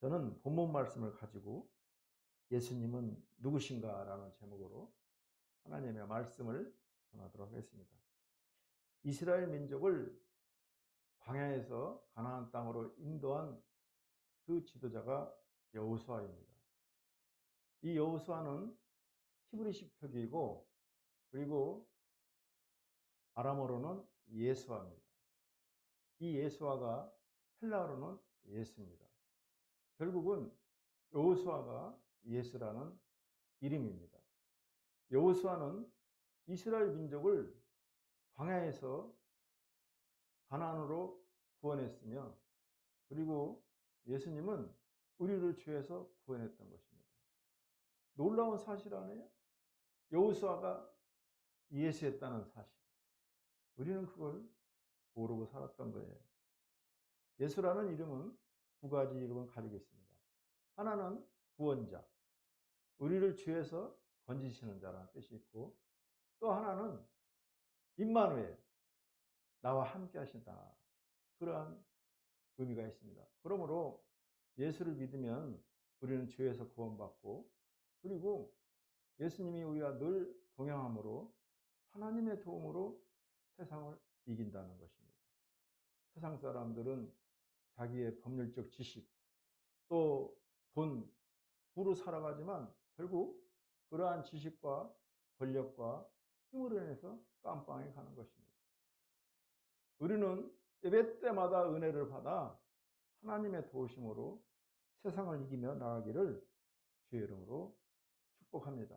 저는 본문 말씀을 가지고 예수님은 누구신가 라는 제목으로 하나님의 말씀을 전하도록 하겠습니다. 이스라엘 민족을 광야에서 가나안 땅으로 인도한 그 지도자가 여호수아입니다. 이 여호수아는 히브리식 표기이고 그리고 아람어로는 예수아입니다. 이 예수아가 헬라어로는 예수입니다. 결국은 여호수아가 예수라는 이름입니다. 여호수아는 이스라엘 민족을 광야에서 가나안으로 구원했으며 그리고 예수님은 우리를 죄에서 구원했던 것입니다. 놀라운 사실 아니에요? 여호수아가 예수였다는 사실. 우리는 그걸 모르고 살았던 거예요. 예수라는 이름은 두 가지 이름을 가지고 있습니다. 하나는 구원자, 우리를 죄에서 건지시는 자라는 뜻이 있고 또 하나는 임마누엘, 나와 함께 하신다. 그러한 의미가 있습니다. 그러므로 예수를 믿으면 우리는 죄에서 구원받고 그리고 예수님이 우리가 늘 동행함으로 하나님의 도움으로 세상을 이긴다는 것입니다. 세상 사람들은 자기의 법률적 지식 또 돈, 부로 살아가지만 결국 그러한 지식과 권력과 힘으로 인해서 깜빵에 가는 것입니다. 우리는 예배 때마다 은혜를 받아 하나님의 도우심으로 세상을 이기며 나가기를 주의 이름으로 축복합니다.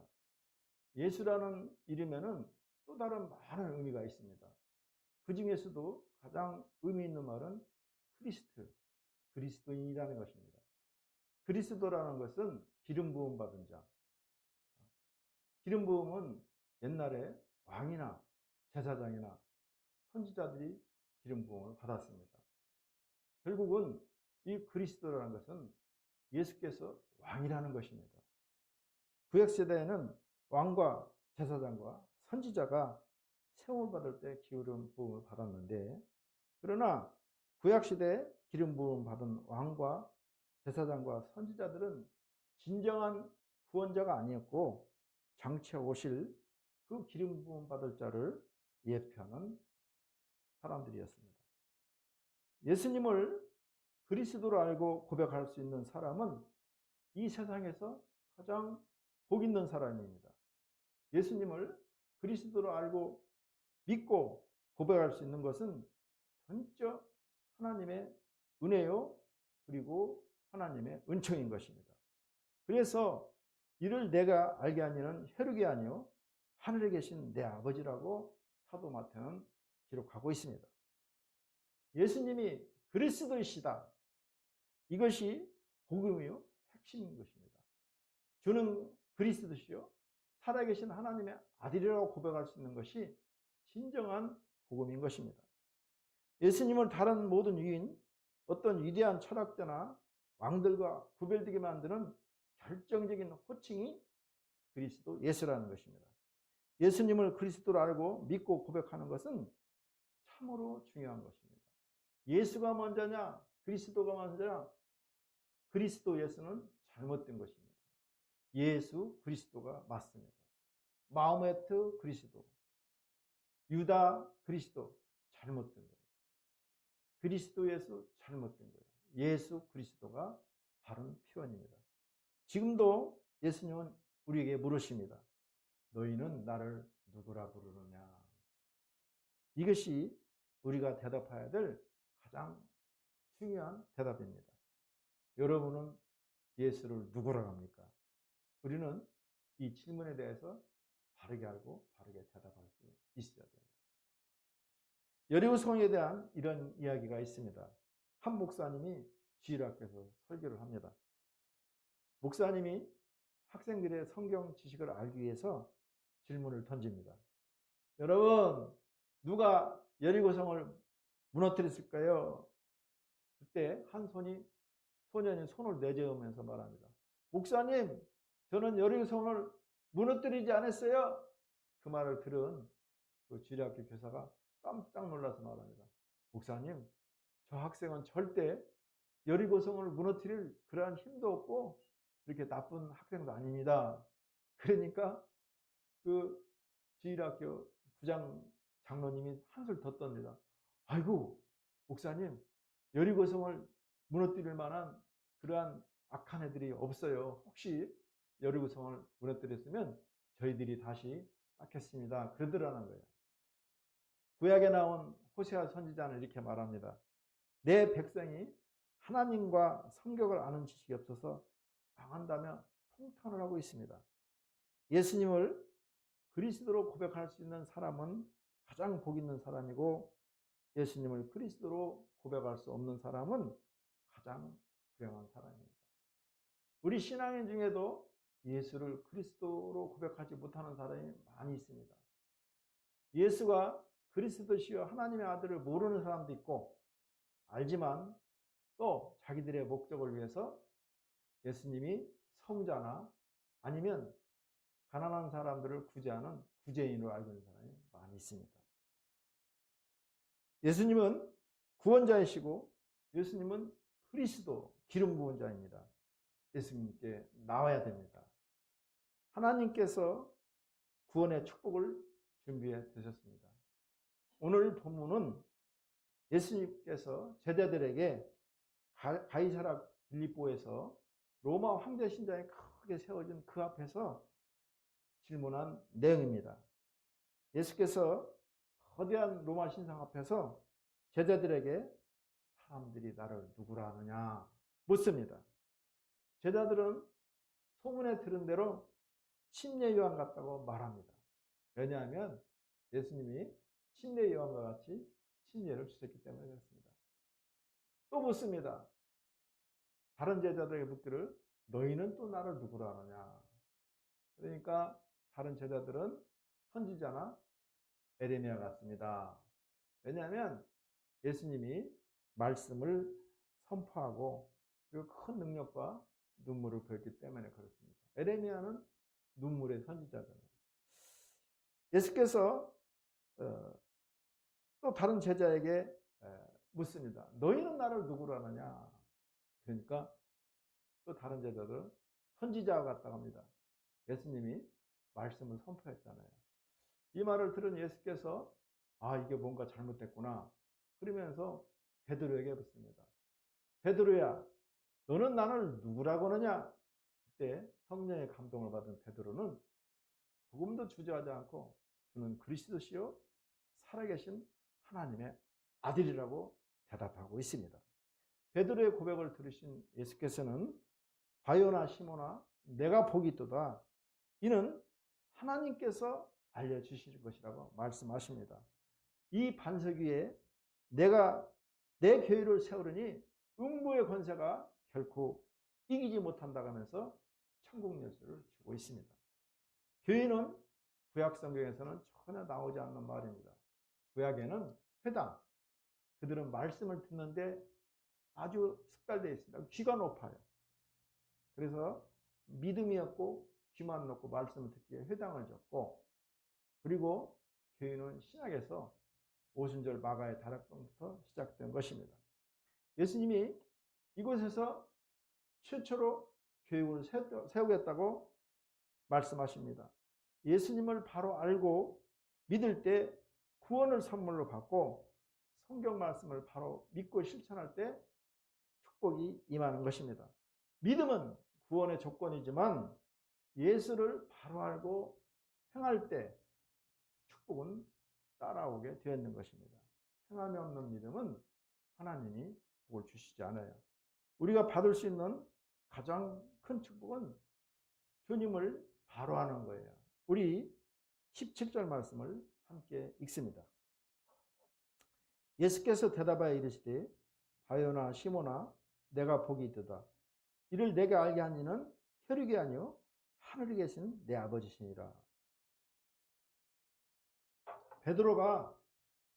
예수라는 이름에는 또 다른 많은 의미가 있습니다. 그 중에서도 가장 의미 있는 말은 크리스트, 그리스도인이라는 것입니다. 그리스도라는 것은 기름 부음 받은 자. 기름 부음은 옛날에 왕이나 제사장이나 선지자들이 기름 부음을 받았습니다. 결국은 이 그리스도라는 것은 예수께서 왕이라는 것입니다. 구약시대에는 왕과 제사장과 선지자가 세움을 받을 때 기름 부음을 받았는데 그러나 구약시대에 기름 부음 받은 왕과 제사장과 선지자들은 진정한 구원자가 아니었고 장차 오실 그 기름 부음 받을 자를 예표하는 사람들이었습니다. 예수님을 그리스도로 알고 고백할 수 있는 사람은 이 세상에서 가장 복 있는 사람입니다. 예수님을 그리스도로 알고 믿고 고백할 수 있는 것은 전적 하나님의 은혜요 그리고 하나님의 은총인 것입니다. 그래서 이를 내가 알게 하니는 혈육이 아니요 하늘에 계신 내 아버지라고 사도 마태는 기록하고 있습니다. 예수님이 그리스도이시다. 이것이 복음이요 핵심인 것입니다. 주는 그리스도시요 살아계신 하나님의 아들이라고 고백할 수 있는 것이 진정한 복음인 것입니다. 예수님을 다른 모든 위인 어떤 위대한 철학자나 왕들과 구별되게 만드는 결정적인 호칭이 그리스도 예수라는 것입니다. 예수님을 그리스도로 알고 믿고 고백하는 것은 참으로 중요한 것입니다. 예수가 먼저냐 그리스도가 먼저냐 그리스도 예수는 잘못된 것입니다. 예수 그리스도가 맞습니다. 마호메트 그리스도, 유다 그리스도 잘못된 거예요. 그리스도 예수 잘못된 거예요. 예수 그리스도가 바른 표현입니다. 지금도 예수님은 우리에게 물으십니다. 너희는 나를 누구라 부르느냐? 이것이 우리가 대답해야 될 가장 중요한 대답입니다. 여러분은 예수를 누구라고 합니까? 우리는 이 질문에 대해서 바르게 알고 바르게 대답할 수 있어야 됩니다. 여리고성에 대한 이런 이야기가 있습니다. 한 목사님이 주일학교에서 설교를 합니다. 목사님이 학생들의 성경 지식을 알기 위해서 질문을 던집니다. 여러분, 누가 여리고성을 무너뜨렸을까요? 그때 한 소년이 손을 내저으면서 말합니다. 목사님, 저는 여리고성을 무너뜨리지 않았어요. 그 말을 들은 그 주일학교 교사가 깜짝 놀라서 말합니다. 목사님, 저 학생은 절대 여리고성을 무너뜨릴 그러한 힘도 없고 그렇게 나쁜 학생도 아닙니다. 그러니까 그 주일학교 부장 장로님이 한술 더 떱니다. 아이고 목사님, 여리고성을 무너뜨릴 만한 그러한 악한 애들이 없어요. 혹시 여리고성을 무너뜨렸으면 저희들이 다시 쌓겠습니다. 그러더라는 거예요. 구약에 나온 호세아 선지자는 이렇게 말합니다. 내 백성이 하나님과 성경을 아는 지식이 없어서 망한다며 통탄을 하고 있습니다. 예수님을 그리스도로 고백할 수 있는 사람은 가장 복 있는 사람이고, 예수님을 그리스도로 고백할 수 없는 사람은 가장 불행한 사람입니다. 우리 신앙인 중에도 예수를 그리스도로 고백하지 못하는 사람이 많이 있습니다. 예수가 그리스도시요 하나님의 아들을 모르는 사람도 있고, 알지만 또 자기들의 목적을 위해서 예수님이 성자나 아니면 가난한 사람들을 구제하는 구제인으로 알고 있는 사람이 많이 있습니다. 예수님은 구원자이시고 예수님은 그리스도 기름 부은 자입니다. 예수님께 나와야 됩니다. 하나님께서 구원의 축복을 준비해 두셨습니다. 오늘 본문은 예수님께서 제자들에게 가이사랴 빌립보에서 로마 황제 신장이 크게 세워진 그 앞에서 질문한 내용입니다. 예수께서 거대한 로마 신상 앞에서 제자들에게 사람들이 나를 누구라 하느냐 묻습니다. 제자들은 소문에 들은 대로 침례 요한 같다고 말합니다. 왜냐하면 예수님이 침례 요한과 같이 침례를 주셨기 때문에 그렇습니다. 또 묻습니다. 다른 제자들에게 묻기를 너희는 또 나를 누구라 하느냐. 그러니까 다른 제자들은 선지자나 에레미야 같습니다. 왜냐하면 예수님이 말씀을 선포하고 그리고 큰 능력과 눈물을 보였기 때문에 그렇습니다. 에레미야는 눈물의 선지자잖아요. 예수께서 또 다른 제자에게 묻습니다. 너희는 나를 누구로 하느냐? 그러니까 또 다른 제자들은 선지자와 같다고 합니다. 예수님이 말씀을 선포했잖아요. 이 말을 들은 예수께서 이게 뭔가 잘못됐구나. 그러면서 베드로에게 묻습니다. 베드로야, 너는 나를 누구라고 하느냐? 그때 성령의 감동을 받은 베드로는 조금도 주저하지 않고 주는 그리스도시요 살아계신 하나님의 아들이라고 대답하고 있습니다. 베드로의 고백을 들으신 예수께서는 바요나 시모나 내가 복이 있도다. 이는 하나님께서 알려주실 것이라고 말씀하십니다. 이 반석 위에 내가 내 교회를 세우려니 음부의 권세가 결코 이기지 못한다고 하면서 천국 열쇠를 주고 있습니다. 교회는 구약 성경에서는 전혀 나오지 않는 말입니다. 구약에는 회당, 그들은 말씀을 듣는데 아주 숙달되어 있습니다. 귀가 높아요. 그래서 믿음이 없고 귀만 놓고 말씀을 듣기에 회당을 졌고, 그리고 교회는 신약에서 오순절 마가의 다락방부터 시작된 것입니다. 예수님이 이곳에서 최초로 교육을 세우겠다고 말씀하십니다. 예수님을 바로 알고 믿을 때 구원을 선물로 받고 성경 말씀을 바로 믿고 실천할 때 축복이 임하는 것입니다. 믿음은 구원의 조건이지만 예수를 바로 알고 행할 때 축복은 따라오게 되었는 것입니다. 행함이 없는 믿음은 하나님이 복을 주시지 않아요. 우리가 받을 수 있는 가장 큰 축복은 주님을 바로 하는 거예요. 우리 17절 말씀을 함께 읽습니다. 예수께서 대답하여 이르시되 바요나 시모나 내가 복이 있도다. 이를 내게 알게 한 이는 혈육이 아니요 하늘에 계신 내 아버지시니라. 베드로가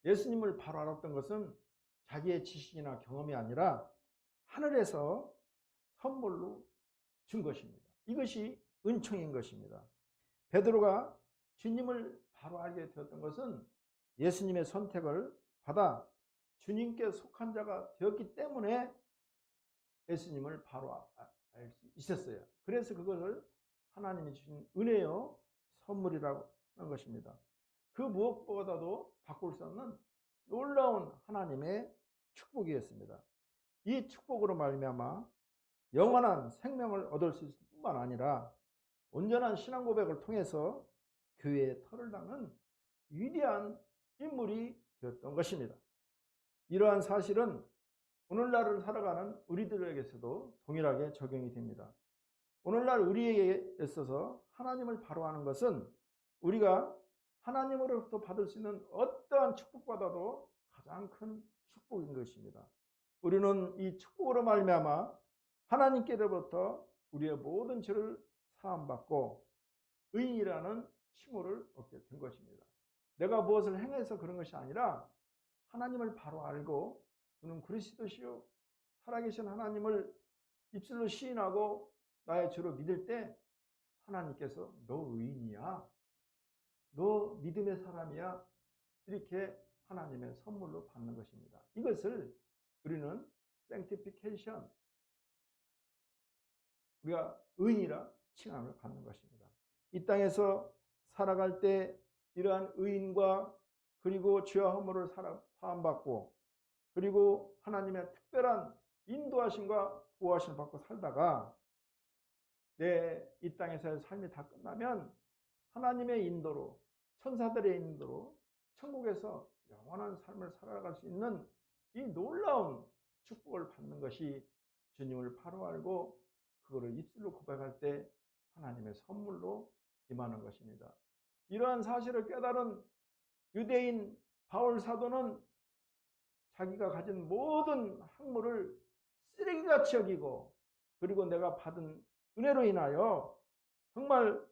예수님을 바로 알았던 것은 자기의 지식이나 경험이 아니라 하늘에서 선물로 준 것입니다. 이것이 은총인 것입니다. 베드로가 주님을 바로 알게 되었던 것은 예수님의 선택을 받아 주님께 속한 자가 되었기 때문에 예수님을 바로 알 수 있었어요. 그래서 그것을 하나님이 주신 은혜요 선물이라고 하는 것입니다. 그 무엇보다도 바꿀 수 없는 놀라운 하나님의 축복이었습니다. 이 축복으로 말미암아 영원한 생명을 얻을 수 있을 뿐만 아니라 온전한 신앙 고백을 통해서 교회의 털을 닦는 위대한 인물이 되었던 것입니다. 이러한 사실은 오늘날을 살아가는 우리들에게서도 동일하게 적용이 됩니다. 오늘날 우리에게 있어서 하나님을 바로하는 것은 우리가 하나님으로부터 받을 수 있는 어떠한 축복보다도 가장 큰 축복인 것입니다. 우리는 이 축복으로 말미암아 하나님께로부터 우리의 모든 죄를 사함받고 의인이라는 칭호를 얻게 된 것입니다. 내가 무엇을 행해서 그런 것이 아니라 하나님을 바로 알고 주는 그리스도시요 살아계신 하나님을 입술로 시인하고 나의 주로 믿을 때 하나님께서 너 의인이야, 너 믿음의 사람이야, 이렇게 하나님의 선물로 받는 것입니다. 이것을 우리는 sanctification, 우리가 의인이라 칭함을 받는 것입니다. 이 땅에서 살아갈 때 이러한 의인과 그리고 죄와 허물을 사함받고 그리고 하나님의 특별한 인도하심과 보호하심을 받고 살다가 내 이 땅에서의 삶이 다 끝나면 하나님의 인도로 천사들의 인도로 천국에서 영원한 삶을 살아갈 수 있는 이 놀라운 축복을 받는 것이 주님을 바로 알고 그거를 입술로 고백할 때 하나님의 선물로 임하는 것입니다. 이러한 사실을 깨달은 유대인 바울 사도는 자기가 가진 모든 학문을 쓰레기같이 여기고 그리고 내가 받은 은혜로 인하여 정말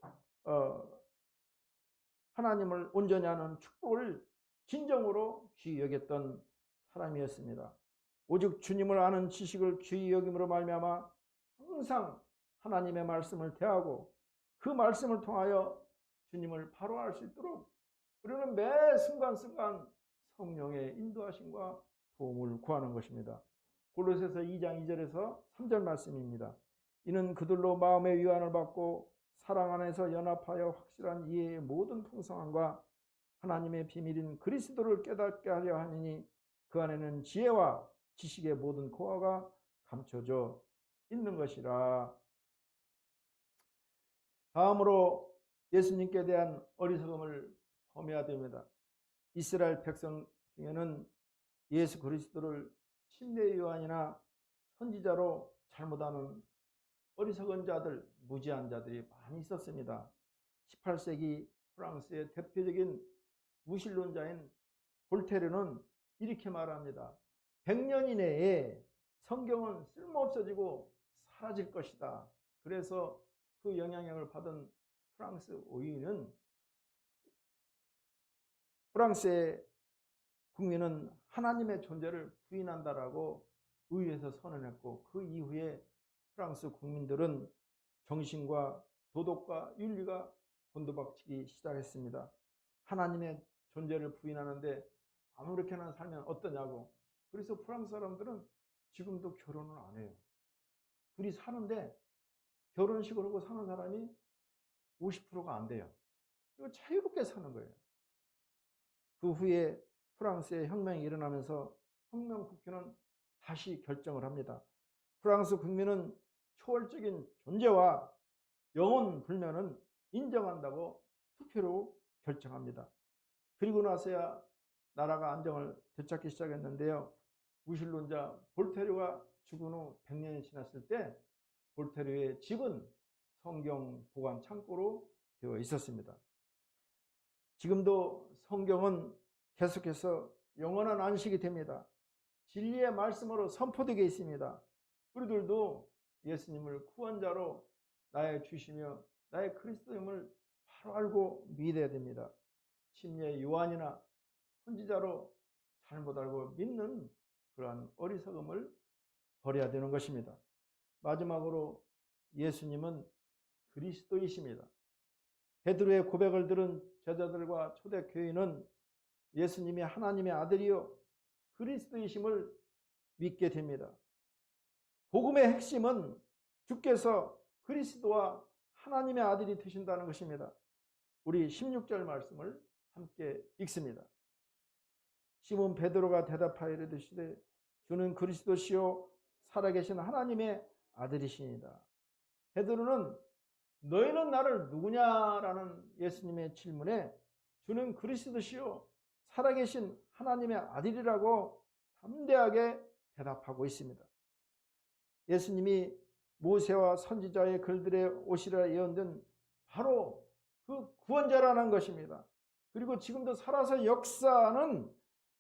하나님을 온전히 하는 축복을 진정으로 귀히 여겼던 사람이었습니다. 오직 주님을 아는 지식을 귀히 여김으로 말미암아 항상 하나님의 말씀을 대하고 그 말씀을 통하여 주님을 바로 알 수 있도록 우리는 매 순간순간 성령의 인도하심과 도움을 구하는 것입니다. 골로새서 2장 2절에서 3절 말씀입니다. 이는 그들로 마음의 위안을 받고 사랑 안에서 연합하여 확실한 이해의 모든 풍성함과 하나님의 비밀인 그리스도를 깨닫게 하려 하니 그 안에는 지혜와 지식의 모든 고화가 감춰져 있는 것이라. 다음으로 예수님께 대한 어리석음을 범해야 됩니다. 이스라엘 백성 중에는 예수 그리스도를 침례 요한이나 선지자로 잘못하는 어리석은 자들, 무지한 자들이 많이 있었습니다. 18세기 프랑스의 대표적인 무신론자인 볼테르는 이렇게 말합니다. 100년 이내에 성경은 쓸모없어지고 사라질 것이다. 그래서 그 영향력을 받은 프랑스 오이는 프랑스의 국민은 하나님의 존재를 부인한다라고 의회에서 선언했고 그 이후에 프랑스 국민들은 정신과 도덕과 윤리가 곤두박치기 시작했습니다. 하나님의 존재를 부인하는데 아무렇게나 살면 어떠냐고. 그래서 프랑스 사람들은 지금도 결혼을 안 해요. 둘이 사는데 결혼식을 하고 사는 사람이 50%가 안 돼요. 이거 자유롭게 사는 거예요. 그 후에 프랑스의 혁명이 일어나면서 혁명국회는 다시 결정을 합니다. 프랑스 국민은 초월적인 존재와 영혼 불면은 인정한다고 투표로 결정합니다. 그리고 나서야 나라가 안정을 되찾기 시작했는데요. 무신론자 볼테르가 죽은 후 100년이 지났을 때 볼테르의 집은 성경 보관 창고로 되어 있었습니다. 지금도 성경은 계속해서 영원한 안식이 됩니다. 진리의 말씀으로 선포되게 있습니다. 우리들도 예수님을 구원자로 나의 주시며 나의 그리스도임을 바로 알고 믿어야 됩니다. 침례 요한이나 선지자로 잘못 알고 믿는 그러한 어리석음을 버려야 되는 것입니다. 마지막으로 예수님은 그리스도이십니다. 베드로의 고백을 들은 제자들과 초대교인은 예수님이 하나님의 아들이요 그리스도이심을 믿게 됩니다. 복음의 핵심은 주께서 그리스도와 하나님의 아들이 되신다는 것입니다. 우리 16절 말씀을 함께 읽습니다. 시몬 베드로가 대답하여 이르시되 주는 그리스도시요 살아계신 하나님의 아들이시니이다. 베드로는 너희는 나를 누구냐라는 예수님의 질문에 주는 그리스도시요 살아계신 하나님의 아들이라고 담대하게 대답하고 있습니다. 예수님이 모세와 선지자의 글들에 오시리라 예언된 바로 그 구원자라는 것입니다. 그리고 지금도 살아서 역사하는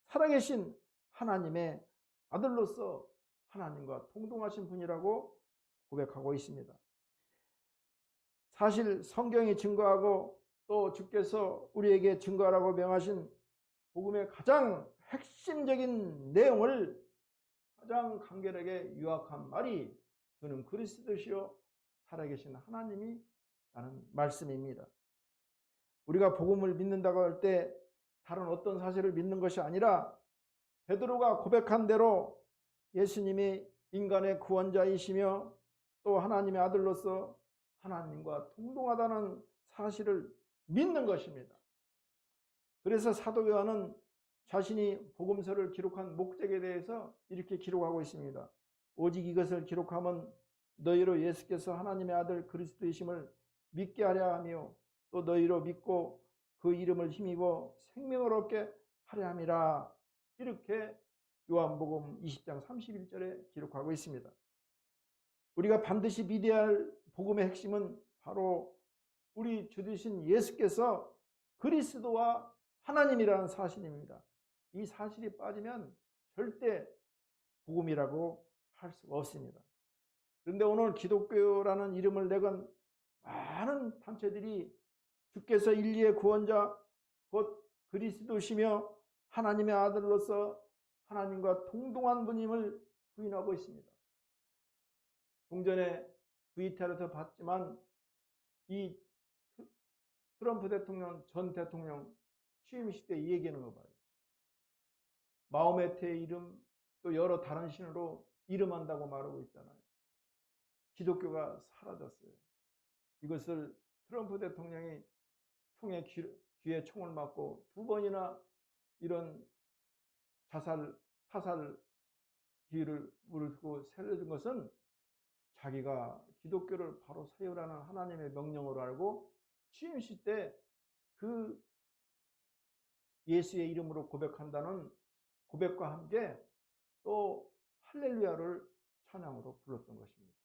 살아계신 하나님의 아들로서 하나님과 동등하신 분이라고 고백하고 있습니다. 사실 성경이 증거하고 또 주께서 우리에게 증거하라고 명하신 복음의 가장 핵심적인 내용을 가장 간결하게 요약한 말이 주는 그리스도시요 살아계신 하나님이 라는 말씀입니다. 우리가 복음을 믿는다고 할 때 다른 어떤 사실을 믿는 것이 아니라 베드로가 고백한 대로 예수님이 인간의 구원자이시며 또 하나님의 아들로서 하나님과 동등하다는 사실을 믿는 것입니다. 그래서 사도 요한은 자신이 복음서를 기록한 목적에 대해서 이렇게 기록하고 있습니다. 오직 이것을 기록하면 너희로 예수께서 하나님의 아들 그리스도이심을 믿게 하려 하며 또 너희로 믿고 그 이름을 힘입어 생명을 얻게 하려 함이라. 이렇게 요한복음 20장 31절에 기록하고 있습니다. 우리가 반드시 믿어야 할 복음의 핵심은 바로 우리 주 되신 예수께서 그리스도와 하나님이라는 사실입니다. 이 사실이 빠지면 절대 복음이라고 할 수가 없습니다. 그런데 오늘 기독교라는 이름을 내건 많은 단체들이 주께서 인류의 구원자 곧 그리스도시며 하나님의 아들로서 하나님과 동등한 분임을 부인하고 있습니다. 동전에 VTR에서 봤지만 이 트럼프 대통령 전 대통령 취임식 때 이 얘기하는 거 봐요. 마호메트의 이름 또 여러 다른 신으로 이름한다고 말하고 있잖아요. 기독교가 사라졌어요. 이것을 트럼프 대통령이 총에 귀에 총을 맞고 2번이나 이런 타살 기회를 무릅쓰고 살려준 것은 자기가 기독교를 바로 세우라는 하나님의 명령으로 알고 취임식 때 그 예수의 이름으로 고백한다는 고백과 함께 또 할렐루야를 찬양으로 불렀던 것입니다.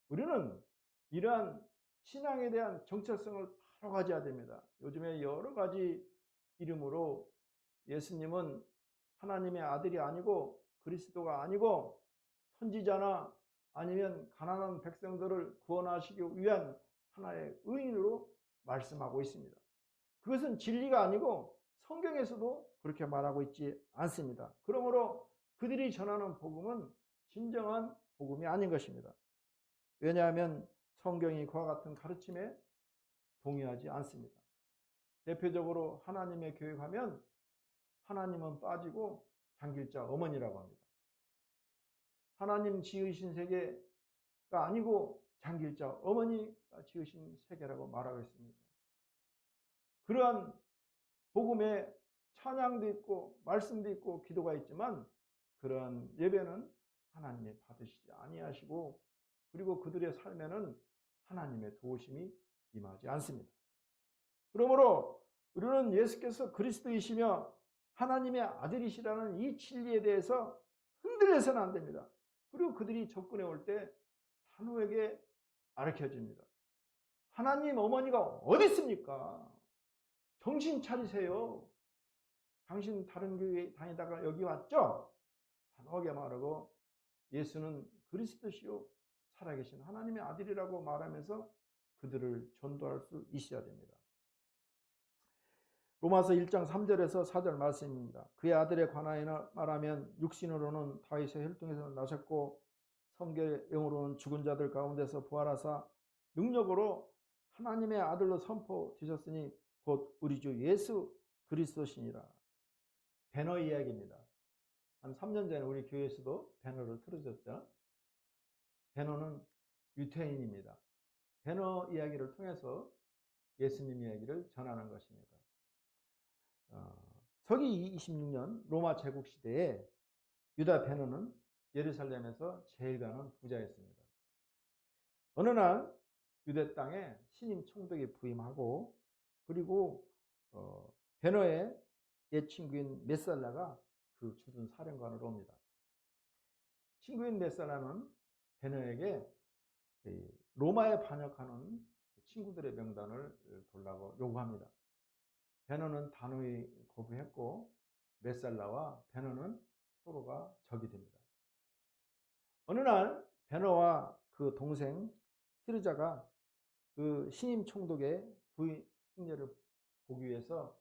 우리는 이러한 신앙에 대한 정체성을 바로 가져야 됩니다. 요즘에 여러 가지 이름으로 예수님은 하나님의 아들이 아니고 그리스도가 아니고 선지자나 아니면 가난한 백성들을 구원하시기 위한 하나의 의인으로 말씀하고 있습니다. 그것은 진리가 아니고 성경에서도 그렇게 말하고 있지 않습니다. 그러므로 그들이 전하는 복음은 진정한 복음이 아닌 것입니다. 왜냐하면 성경이 그와 같은 가르침에 동의하지 않습니다. 대표적으로 하나님의 교육하면 하나님은 빠지고 장길자 어머니라고 합니다. 하나님 지으신 세계가 아니고 장길자 어머니가 지으신 세계라고 말하고 있습니다. 그러한 복음에 찬양도 있고 말씀도 있고 기도가 있지만 그러한 예배는 하나님이 받으시지 아니하시고 그리고 그들의 삶에는 하나님의 도우심이 임하지 않습니다. 그러므로 우리는 예수께서 그리스도이시며 하나님의 아들이시라는 이 진리에 대해서 흔들려서는 안 됩니다. 그리고 그들이 접근해 올 때 단호하게 가르쳐줍니다. 하나님 어머니가 어디 있습니까? 정신 차리세요. 당신 다른 교회 다니다가 여기 왔죠? 단호하게 말하고 예수는 그리스도시요 살아계신 하나님의 아들이라고 말하면서 그들을 전도할 수 있어야 됩니다. 로마서 1장 3절에서 4절 말씀입니다. 그의 아들에 관하여 말하면 육신으로는 다윗의 혈통에서 나셨고 성경으로는 죽은 자들 가운데서 부활하사 능력으로 하나님의 아들로 선포되셨으니 곧 우리 주 예수 그리스도시니라. 배너 이야기입니다. 한 3년 전에 우리 교회에서도 배너를 틀어줬죠. 베너는 유태인입니다. 베너 이야기를 통해서 예수님 이야기를 전하는 것입니다. 서기 26년 로마 제국 시대에 유다 베너는 예루살렘에서 제일 가는 부자였습니다. 어느 날 유대 땅에 신임 총독이 부임하고, 그리고 베너의 옛 친구인 메살라가 그 주둔 사령관으로 옵니다. 친구인 메살라는 베너에게 로마에 반역하는 친구들의 명단을 달라고 요구합니다. 베너는 단호히 거부했고, 메살라와 베너는 서로가 적이 됩니다. 어느 날 베너와 그 동생 히르자가 그 신임 총독의 부인 승려를 보기 위해서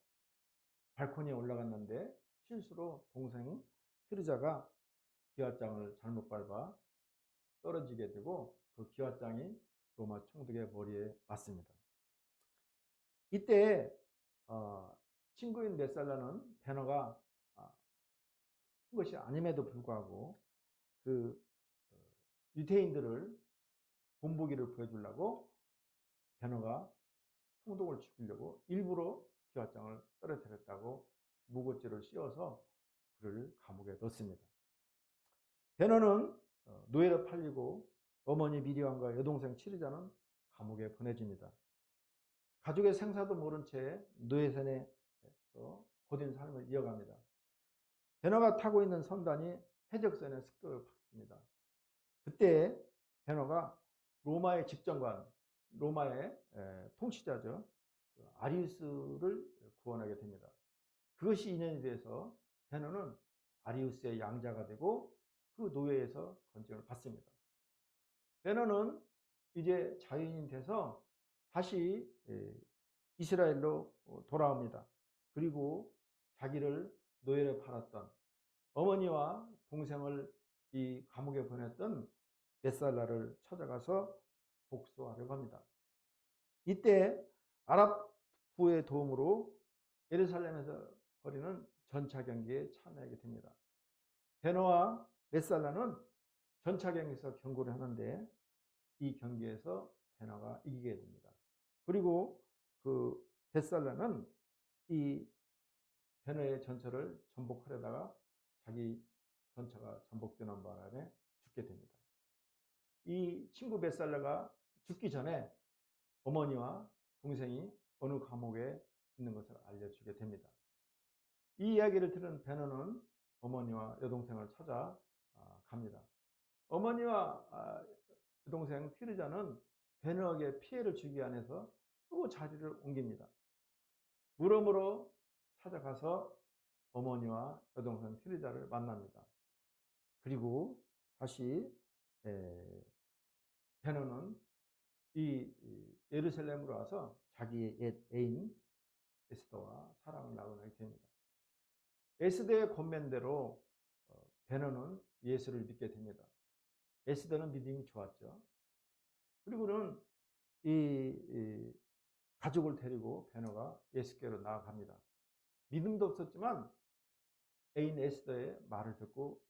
발코니에 올라갔는데, 실수로 동생 히르자가 기와장을 잘못 밟아 떨어지게 되고, 그 기와장이 로마 총독의 머리에 맞습니다. 이때 친구인 메살라는 베너가 한 것이 아님에도 불구하고 그 유태인들을 본보기를 보여주려고 베너가 총독을 죽이려고 일부러 기와장을 떨어뜨렸다고 무고죄를 씌워서 그를 감옥에 넣습니다. 베너는 노예로 팔리고, 어머니 미리암과 여동생 치르자는 감옥에 보내집니다. 가족의 생사도 모른 채 노예선에서 고된 삶을 이어갑니다. 베너가 타고 있는 선단이 해적선에 습격을 받습니다. 그때 베너가 로마의 집정관, 로마의 통치자죠, 아리우스를 구원하게 됩니다. 그것이 인연이 돼서 베너는 아리우스의 양자가 되고 그 노예에서 건진을 받습니다. 베너는 이제 자유인이 돼서 다시 이스라엘로 돌아옵니다. 그리고 자기를 노예로 팔았던 어머니와 동생을 이 감옥에 보냈던 메살라를 찾아가서 복수하려고 합니다. 이때 아랍부의 도움으로 예루살렘에서 벌이는 전차 경기에 참여하게 됩니다. 베너와 메살라는 전차 경기에서 경고를 하는데, 이 경기에서 베너가 이기게 됩니다. 그리고 그 메살라는 이 베너의 전차를 전복하려다가 자기 전차가 전복되는 바람에 죽게 됩니다. 이 친구 메살라가 죽기 전에 어머니와 동생이 어느 감옥에 있는 것을 알려주게 됩니다. 이 이야기를 들은 베너는 어머니와 여동생을 찾아 갑니다. 어머니와 여동생 티르자는 베너에게 피해를 주기 위해서 또 자리를 옮깁니다. 물음으로 찾아가서 어머니와 여동생 티르자를 만납니다. 그리고 다시 베너는 이 예루살렘으로 와서 자기의 옛 애인 에스더와 사랑을 나누게 됩니다. 에스더의 권면대로 베너는 예수를 믿게 됩니다. 에스더는 믿음이 좋았죠. 그리고는 이 가족을 데리고 베너가 예수께로 나아갑니다. 믿음도 없었지만 애인 에스더의 말을 듣고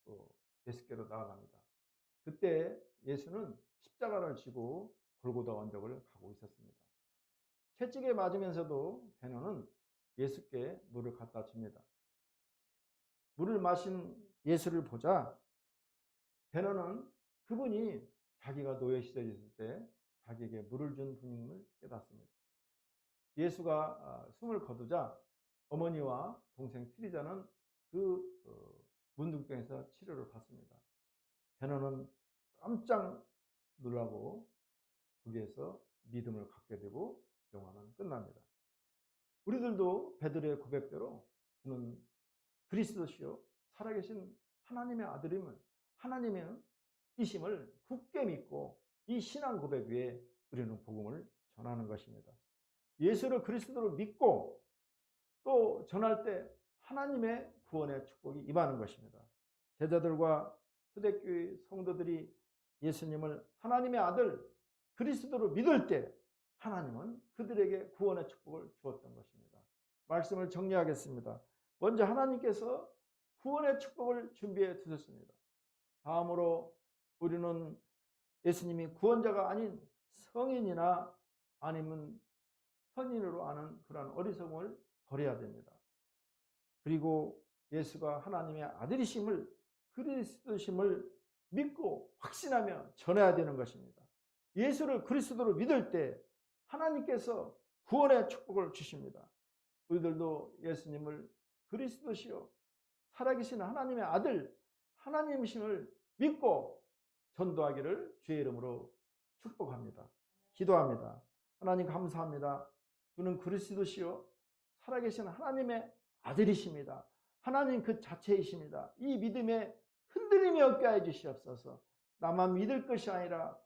예수께로 나아갑니다. 그때 예수는 십자가를 지고 골고다 언덕을 가고 있었습니다. 채찍에 맞으면서도 베너는 예수께 물을 갖다 줍니다. 물을 마신 예수를 보자 베너는 그분이 자기가 노예 시절에 있을 때 자기에게 물을 준 분임을 깨닫습니다. 예수가 숨을 거두자 어머니와 동생 티리자는 그 문둥병에서 치료를 받습니다. 베너는 깜짝 놀라고 거기에서 믿음을 갖게 되고 영화는 끝납니다. 우리들도 베드로의 고백대로 저는 그리스도시요 살아계신 하나님의 아들임을, 하나님의 이심을 굳게 믿고 이 신앙 고백 위에 우리는 복음을 전하는 것입니다. 예수를 그리스도로 믿고 또 전할 때 하나님의 구원의 축복이 임하는 것입니다. 제자들과 초대교회 성도들이 예수님을 하나님의 아들 그리스도로 믿을 때 하나님은 그들에게 구원의 축복을 주었던 것입니다. 말씀을 정리하겠습니다. 먼저 하나님께서 구원의 축복을 준비해 두셨습니다. 다음으로 우리는 예수님이 구원자가 아닌 성인이나 아니면 현인으로 아는 그런 어리석음을 버려야 됩니다. 그리고 예수가 하나님의 아들이심을, 그리스도심을 믿고 확신하며 전해야 되는 것입니다. 예수를 그리스도로 믿을 때 하나님께서 구원의 축복을 주십니다. 우리들도 예수님을 그리스도시요 살아계신 하나님의 아들, 하나님이심을 믿고 전도하기를 주의 이름으로 축복합니다. 기도합니다. 하나님 감사합니다. 주는 그리스도시요 살아계신 하나님의 아들이십니다. 하나님 그 자체이십니다. 이 믿음에 흔들림이 없게 해 주시옵소서. 나만 믿을 것이 아니라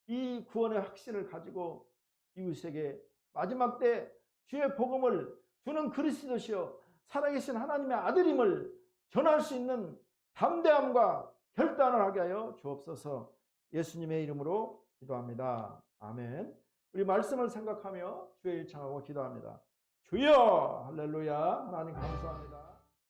이 구원의 확신을 가지고 이웃에게 마지막 때 주의 복음을 주는 그리스도시요 살아계신 하나님의 아들임을 전할 수 있는 담대함과 결단을 하게 하여 주옵소서. 예수님의 이름으로 기도합니다. 아멘. 우리 말씀을 생각하며 주의 일창하고 기도합니다. 주여, 할렐루야. 하나님 감사합니다.